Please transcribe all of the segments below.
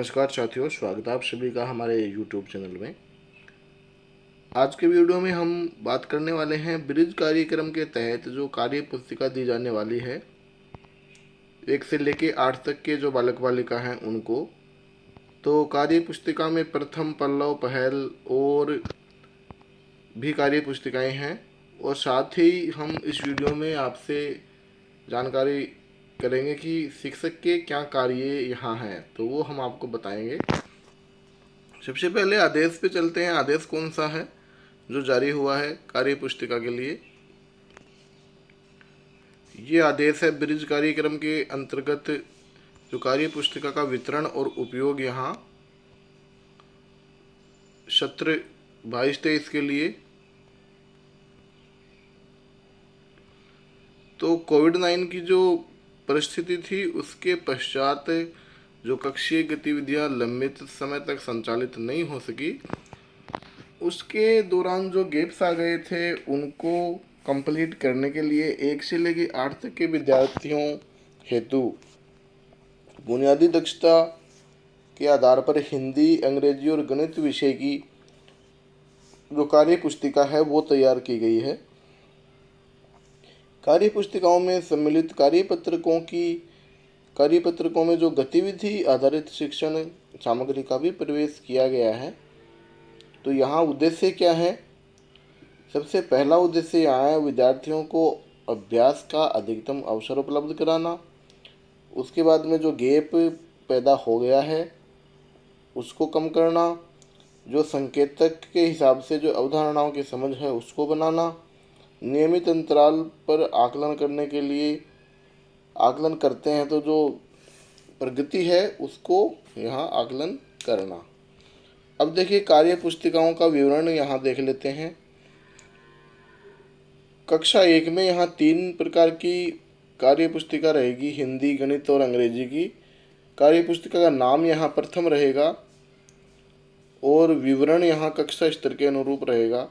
नमस्कार साथियों, स्वागत है आप सभी का हमारे YouTube चैनल में। आज के वीडियो में हम बात करने वाले हैं ब्रिज कार्यक्रम के तहत जो कार्य पुस्तिका दी जाने वाली है 1 से लेके 8 तक के जो बालक बालिका हैं उनको। तो कार्य पुस्तिका में प्रथम, पल्लव, पहल और भी कार्य पुस्तिकाएँ हैं और साथ ही हम इस वीडियो में आपसे जानकारी करेंगे कि शिक्षक के क्या कार्य यहाँ हैं, तो वो हम आपको बताएंगे। सबसे पहले आदेश पे चलते हैं। आदेश कौन सा है जो जारी हुआ है कार्य पुस्तिका के लिए? ये आदेश है ब्रिज कार्यक्रम के अंतर्गत जो कार्य पुस्तिका का वितरण और उपयोग यहाँ सत्र 22-23 के लिए। तो कोविड-19 की जो परिस्थिति थी उसके पश्चात जो कक्षीय गतिविधियां लंबित समय तक संचालित नहीं हो सकी, उसके दौरान जो गैप्स आ गए थे उनको कंप्लीट करने के लिए 1 से लेकर 8 तक के विद्यार्थियों हेतु बुनियादी दक्षता के आधार पर हिंदी, अंग्रेजी और गणित विषय की जो कार्य पुस्तिका है वो तैयार की गई है। कार्य पुस्तिकाओं में सम्मिलित कार्यपत्रकों में जो गतिविधि आधारित शिक्षण सामग्री का भी प्रवेश किया गया है। तो यहाँ उद्देश्य क्या है? सबसे पहला उद्देश्य यहाँ है विद्यार्थियों को अभ्यास का अधिकतम अवसर उपलब्ध कराना। उसके बाद में जो गैप पैदा हो गया है उसको कम करना, जो संकेतक के हिसाब से जो अवधारणाओं की समझ है उसको बनाना, नियमित अंतराल पर आकलन करने के लिए आकलन करते हैं तो जो प्रगति है उसको यहाँ आकलन करना। अब देखिए कार्य पुस्तिकाओं का विवरण यहाँ देख लेते हैं। कक्षा 1 में यहाँ 3 प्रकार की कार्य पुस्तिका रहेगी, हिंदी, गणित और अंग्रेजी की। कार्य पुस्तिका का नाम यहाँ प्रथम रहेगा और विवरण यहाँ कक्षा स्तर के अनुरूप रहेगा।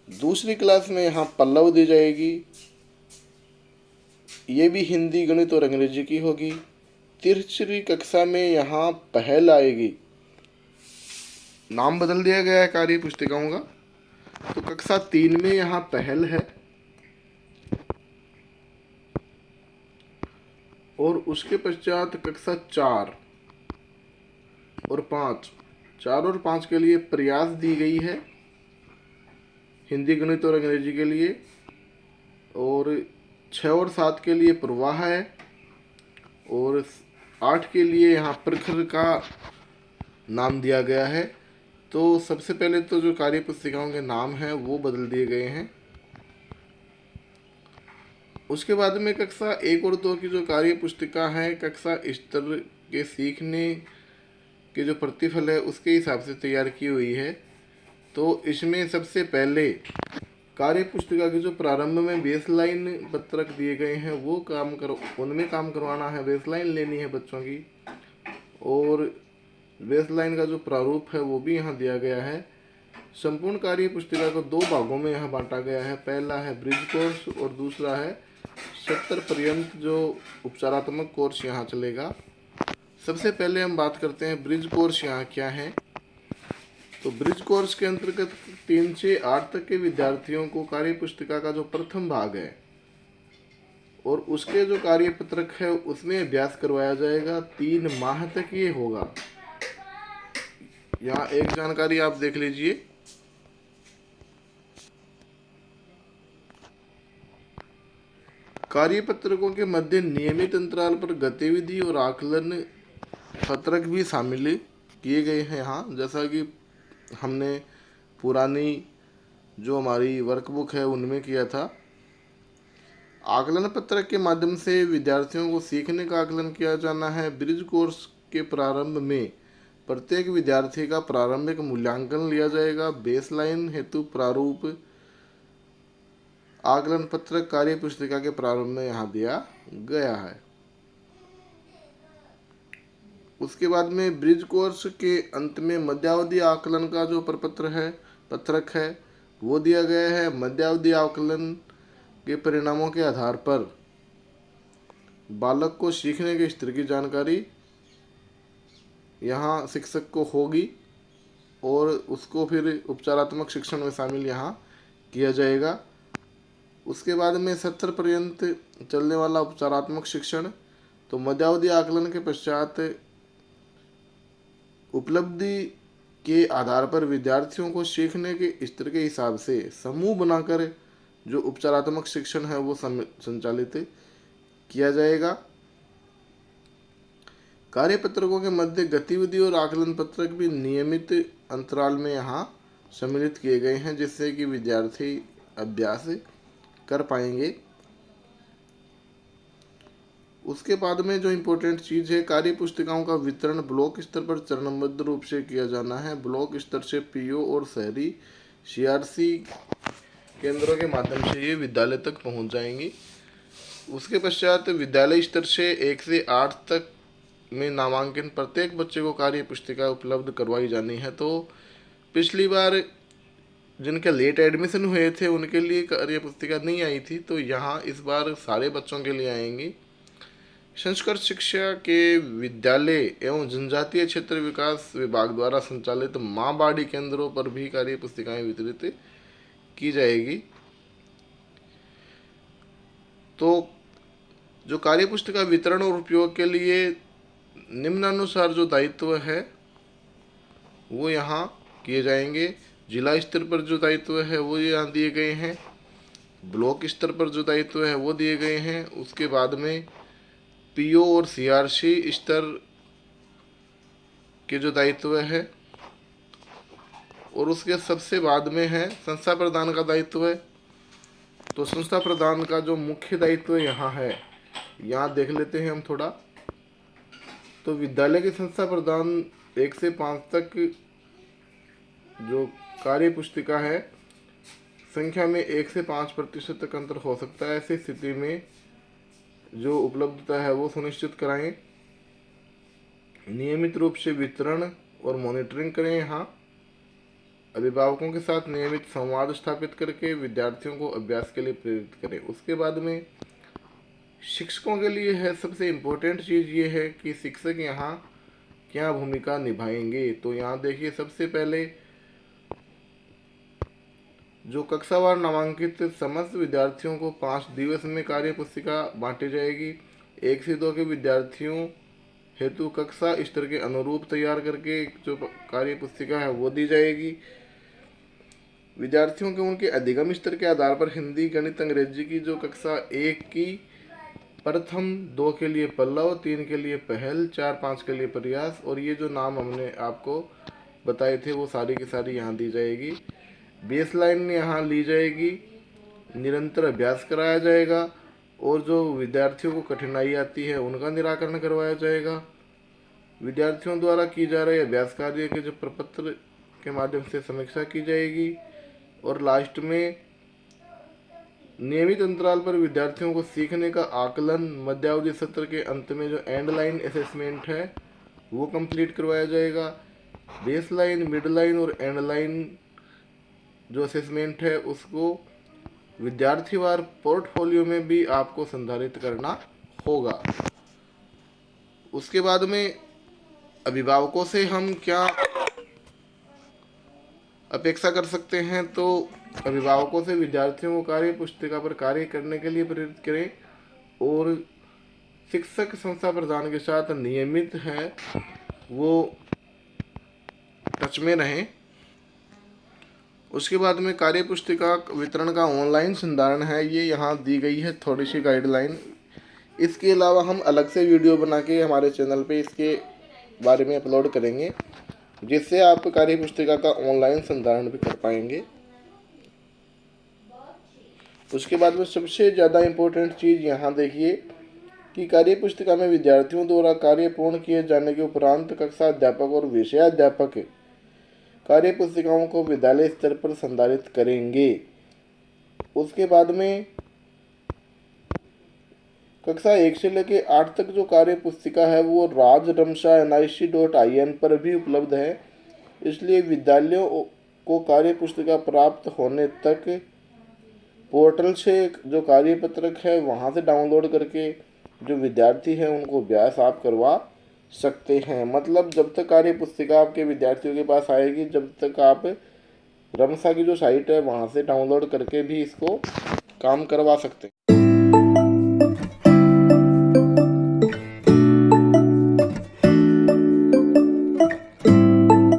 दूसरी क्लास में यहाँ पल्लव दी जाएगी, ये भी हिंदी, गणित और अंग्रेजी की होगी। तीसरी कक्षा में यहाँ पहल आएगी, नाम बदल दिया गया है कार्य पुस्तिकाओं का। तो कक्षा 3 में यहाँ पहल है और उसके पश्चात कक्षा 4 और 5 के लिए प्रयास दी गई है हिंदी, गणित और अंग्रेजी के लिए, और 6 और 7 के लिए प्रवाह है और 8 के लिए यहाँ प्रखर का नाम दिया गया है। तो सबसे पहले तो जो कार्य पुस्तिकाओं के नाम हैं वो बदल दिए गए हैं। उसके बाद में कक्षा 1 और 2 की जो कार्य पुस्तिका है कक्षा स्तर के सीखने के जो प्रतिफल है उसके हिसाब से तैयार की हुई है। तो इसमें सबसे पहले कार्य पुस्तिका की जो प्रारंभ में बेसलाइन पत्रक दिए गए हैं वो उनमें काम करवाना है, बेसलाइन लेनी है बच्चों की, और बेसलाइन का जो प्रारूप है वो भी यहाँ दिया गया है। संपूर्ण कार्य पुस्तिका को 2 भागों में यहाँ बांटा गया है। पहला है ब्रिज कोर्स और दूसरा है 70 पर्यंत जो उपचारात्मक कोर्स यहाँ चलेगा। सबसे पहले हम बात करते हैं ब्रिज कोर्स यहाँ क्या है। तो ब्रिज कोर्स के अंतर्गत 3 से 8 तक के विद्यार्थियों को कार्य पुस्तिका का जो प्रथम भाग है और उसके जो कार्य पत्रक है उसमें अभ्यास करवाया जाएगा। 3 माह तक ये होगा। यहाँ एक जानकारी आप देख लीजिए। कार्य पत्रकों के मध्य नियमित अंतराल पर गतिविधि और आकलन पत्रक भी शामिल किए गए हैं यहाँ, जैसा कि हमने पुरानी जो हमारी वर्कबुक है उनमें किया था। आकलन पत्रक के माध्यम से विद्यार्थियों को सीखने का आकलन किया जाना है। ब्रिज कोर्स के प्रारंभ में प्रत्येक विद्यार्थी का प्रारंभिक मूल्यांकन लिया जाएगा। बेसलाइन हेतु प्रारूप आकलन पत्रक कार्य पुस्तिका के प्रारंभ में यहाँ दिया गया है। उसके बाद में ब्रिज कोर्स के अंत में मध्यावधि आकलन का जो पत्रक है वो दिया गया है। मध्यावधि आकलन के परिणामों के आधार पर बालक को सीखने के स्तर की जानकारी यहाँ शिक्षक को होगी और उसको फिर उपचारात्मक शिक्षण में शामिल यहाँ किया जाएगा। उसके बाद में 70 पर्यंत चलने वाला उपचारात्मक शिक्षण, तो मध्यावधि आकलन के पश्चात उपलब्धि के आधार पर विद्यार्थियों को सीखने के स्तर के हिसाब से समूह बनाकर जो उपचारात्मक शिक्षण है वो संचालित किया जाएगा। कार्यपत्रकों के मध्य गतिविधि और आकलन पत्रक भी नियमित अंतराल में यहाँ सम्मिलित किए गए हैं, जिससे कि विद्यार्थी अभ्यास कर पाएंगे। उसके बाद में जो इम्पोर्टेंट चीज़ है, कार्य पुस्तिकाओं का वितरण ब्लॉक स्तर पर चरणबद्ध रूप से किया जाना है। ब्लॉक स्तर से पीओ और शहरी सीआरसी केंद्रों के माध्यम से ये विद्यालय तक पहुंच जाएंगी। उसके पश्चात विद्यालय स्तर से 1 से 8 तक में नामांकन प्रत्येक बच्चे को कार्य पुस्तिका उपलब्ध करवाई जानी है। तो पिछली बार जिनके लेट एडमिशन हुए थे उनके लिए कार्य पुस्तिका नहीं आई थी, तो यहाँ इस बार सारे बच्चों के लिए आएंगी। संस्कृत शिक्षा के विद्यालय एवं जनजातीय क्षेत्र विकास विभाग द्वारा संचालित माँ बाड़ी केंद्रों पर भी कार्य पुस्तिकाएं वितरित की जाएगी। तो जो कार्य पुस्तिका वितरण और उपयोग के लिए निम्नानुसार जो दायित्व है वो यहाँ किए जाएंगे। जिला स्तर पर जो दायित्व है वो यहाँ दिए गए हैं, ब्लॉक स्तर पर जो दायित्व है वो दिए गए हैं। उसके बाद में पीओ और सीआरसी स्तर के जो दायित्व है, और उसके सबसे बाद में है संस्था प्रधान का दायित्व है। तो संस्था प्रधान का जो मुख्य दायित्व यहाँ है, यहाँ देख लेते हैं हम थोड़ा। तो विद्यालय के संस्था प्रधान 1 से 5 तक जो कार्य पुस्तिका है संख्या में 1 से 5% तक अंतर हो सकता है। ऐसी स्थिति में जो उपलब्धता है वो सुनिश्चित कराएं। नियमित रूप से वितरण और मॉनिटरिंग करें। यहाँ अभिभावकों के साथ नियमित संवाद स्थापित करके विद्यार्थियों को अभ्यास के लिए प्रेरित करें। उसके बाद में शिक्षकों के लिए है सबसे इम्पोर्टेंट चीज़ ये है कि शिक्षक यहाँ क्या भूमिका निभाएंगे। तो यहाँ देखिए, सबसे पहले जो कक्षावार नामांकित समस्त विद्यार्थियों को 5 दिवस में कार्य पुस्तिका बांटी जाएगी। 1 से 2 के विद्यार्थियों हेतु कक्षा स्तर के अनुरूप तैयार करके जो कार्य पुस्तिका है वो दी जाएगी। विद्यार्थियों के उनके अधिगम स्तर के आधार पर हिंदी, गणित, अंग्रेजी की जो कक्षा 1 की प्रथम, 2 के लिए पल्लव, 3 के लिए पहल, 4, 5 के लिए प्रयास, और ये जो नाम हमने आपको बताए थे वो सारी की सारी यहाँ दी जाएगी। बेस लाइन यहाँ ली जाएगी, निरंतर अभ्यास कराया जाएगा, और जो विद्यार्थियों को कठिनाई आती है उनका निराकरण करवाया जाएगा। विद्यार्थियों द्वारा की जा रही अभ्यास कार्य के जो प्रपत्र के माध्यम से समीक्षा की जाएगी, और लास्ट में नियमित अंतराल पर विद्यार्थियों को सीखने का आकलन मध्यावधि सत्र के अंत में जो एंड लाइन असेसमेंट है वो कंप्लीट करवाया जाएगा। बेस लाइन, मिड लाइन और एंड लाइन जो असेसमेंट है उसको विद्यार्थीवार पोर्टफोलियो में भी आपको संधारित करना होगा। उसके बाद में अभिभावकों से हम क्या अपेक्षा कर सकते हैं, तो अभिभावकों से विद्यार्थियों को कार्य पुस्तिका पर कार्य करने के लिए प्रेरित करें, और शिक्षक संस्था प्रधान के साथ नियमित है वो टच में रहें। उसके बाद में कार्य पुस्तिका वितरण का ऑनलाइन संधारण है, ये यहाँ दी गई है थोड़ी सी गाइडलाइन। इसके अलावा हम अलग से वीडियो बना के हमारे चैनल पे इसके बारे में अपलोड करेंगे, जिससे आप कार्य पुस्तिका का ऑनलाइन संधारण भी कर पाएंगे। उसके बाद में सबसे ज़्यादा इम्पोर्टेंट चीज़ यहाँ देखिए कि कार्य पुस्तिका में विद्यार्थियों द्वारा कार्य पूर्ण किए जाने के उपरांत कक्षा अध्यापक और विषयाध्यापक कार्य पुस्तिकाओं को विद्यालय स्तर पर संधारित करेंगे। उसके बाद में कक्षा 1 से लेकर 8 तक जो कार्य पुस्तिका है वो rajramsha.nic.in पर भी उपलब्ध है। इसलिए विद्यालयों को कार्य पुस्तिका प्राप्त होने तक पोर्टल से जो कार्यपत्रक है वहाँ से डाउनलोड करके जो विद्यार्थी हैं उनको अभ्यास आप करवा सकते हैं। मतलब जब तक कार्य पुस्तिका आपके विद्यार्थियों के पास आएगी, जब तक आप रमसा की जो साइट है वहाँ से डाउनलोड करके भी इसको काम करवा सकते हैं।